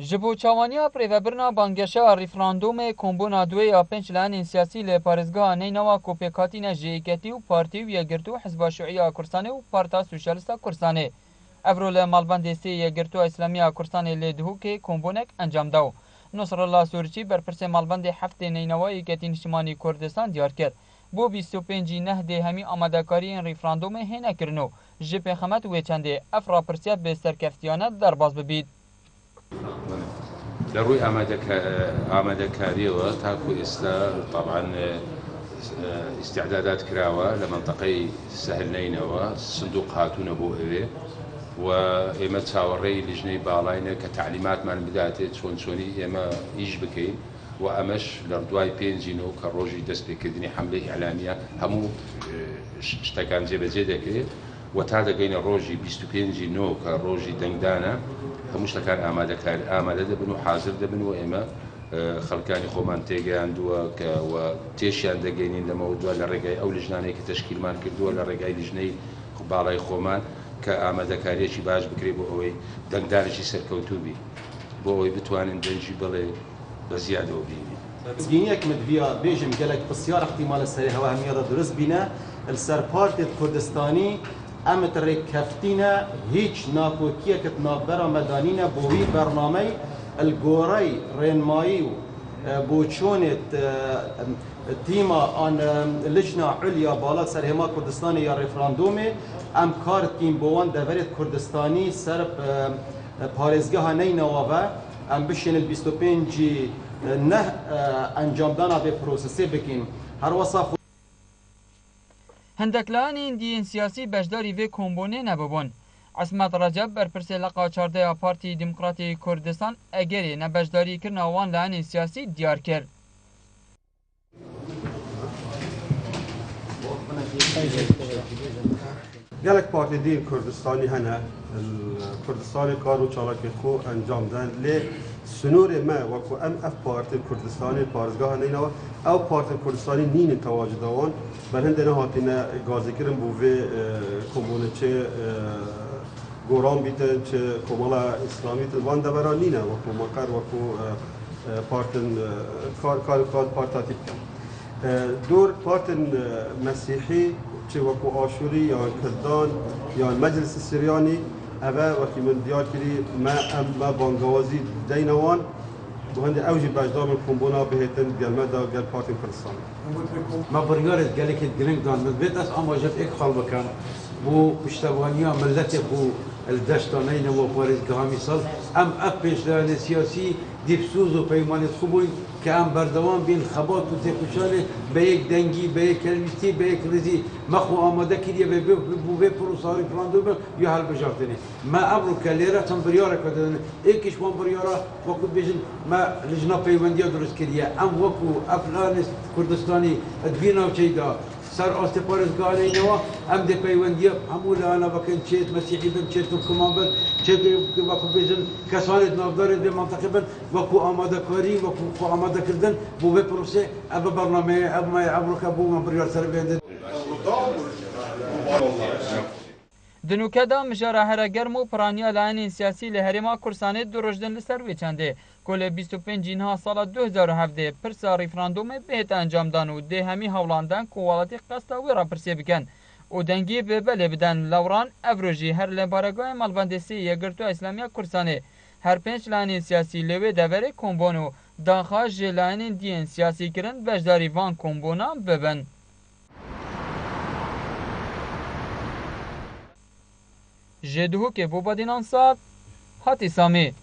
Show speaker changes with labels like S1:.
S1: جبو چاوانیا پریوبرنا بانگشا ریفراندوم کومبونا دوی یا پنج لان سیاسی لپارزگاه نینوا کوپیکاتی نجیکتی و پارتی و یگرتو حزب شیوعی کردستان و پارتا سوشالیستا کردستان افرول مالبند سی یگرتو اسلامی کردستان لدهو که کومبونک انجام داو نصر الله سورچی برپرس مالبند هفته نینوا یکتی نشمانی کردستان دیار کرد بو 25 نه ده همی آمادهکاری این ریفراندوم هنه کرنو جپ خمت و چنده افرا پرسیات به سرکفتیانه در باز ببید
S2: لروي آماده كاريوة تاكو طبعا استعدادات كراوة لمنطقة سهل نينوى صندوق هاتون أبو إيه وإما تساوري لجنة بالاينة كتعليمات من بداية شوني إما يجبكي وأمش لردواي بينزينو كروجي دستي كدني حملة إعلامية همو اشتكان زيبا وتادا قينا روجي 25 نو كروجي دنگدانا هموش لكان آماده دبن و حاضر دبن و إما خلقاني خومان تيجان دوا و تيشيان دقينين لموضوع للرجاي أو لجناني كتشكيل مان كردوا للرجاي لجني بالاي خومان كآماده كاريشي باش بكري بو أوي دنگدانشي سركوتوبي بو أوي بتوانن دنجي بلي بزيادة وبيني
S3: زگینیک مدویا بیجم گلک بسیار احتمال سری هوا همیادا درست بینه السر پارت کردستانی امت رکفتینا هیچ ناکوکیه کت نابرا مدانینا بوی برنامه الگوری رنمایی بوچونت تیما آن لجنه علیا بالا سر هما کردستانی یا رفراندومه ام کار تیم بوان دورت کردستانی سر پارزگاه نینواوه ام بشین ال 25 نه انجام دانا به پروسسی بکیم هر وصف
S1: هندکلان این سیاسی بجداری و کومبونه نبودن. عصمت رجب برپرس لقا 14 پارتی دموکراتی کردستان اگری نبجداری کرن آوان لان سیاسی دیار کرد.
S4: گلک پارتی دین کردستانی هنه کردستانی کارو چالاک خو انجام دن لی سنور ما وکو ام اف پارتی کردستانی پارزگاه نینوا او پارتی کردستانی نین تواجد آوان بر هنده نهاتین گازی کرن بوه کمونه چه گوران بیتن چه کمالا اسلامی تن وان دبرا نینه وکو مقر وکو پارتن کار پارتاتی کن دور پارتن مسیحی چه وکو آشوری یا کردان یا مجلس سریانی اوه وقتی من دیار کردی ما بانگوازی دینوان و هنده اوجی بجدار من کمبونا بهتن گلمه دا گل پارتی کردستان
S5: ما بریارت گلی که گرنگ دان مدبیت از آماجت ایک خال بکن بو پشتوانی ها ملت بو الدشتانین و پارزگاه مثال ام اپش لان سیاسی دیفسوز و پیمانت خوبوی که ام بردوان بین خبات و تکوشانه به یک دنگی به یک کلمیتی به یک رزی مخو آماده کردیه به بوه پروساری فراندوم یا حل بجاردنه ما ابرو کلیره تن بریاره کردن ایکش وان بریاره وقت بیشن ما لجنا پیوندی درست کردیه ام وقو افلان کردستانی ادبینا و چیدا سر آستپارزگاه نینوا ام ده پیوندی همون انا بکن چیت مسیحی بن چیت کمان بن چیت وقو بیشن کسانت نافدار به منطقه بن وقو آماده کاری وقو آماده کردن بوه پروسه اب برنامه اب ما ابرو کبو ما بریار سر بینده
S1: دنوکدا مجاره هر گرم و پرانیا لعن سیاسی لهرما کردستان دو روزدن لسر وچنده کل 25 جینها سال 2017 پرسا ریفراندوم بهت انجام دانو ده همی هولاندن کوالتی قستا و را پرسی بکن و دنگی به بله بدن لوران افروجی هر لبارگاه مالبندسی یگرتو اسلامی کردستان هر پنج لعن سیاسی لوی دوره کومبونو داخاج لعن دین سیاسی کرن بجداری وان کومبونا ببن جدهو که بو بدینان ساد هاتی سامی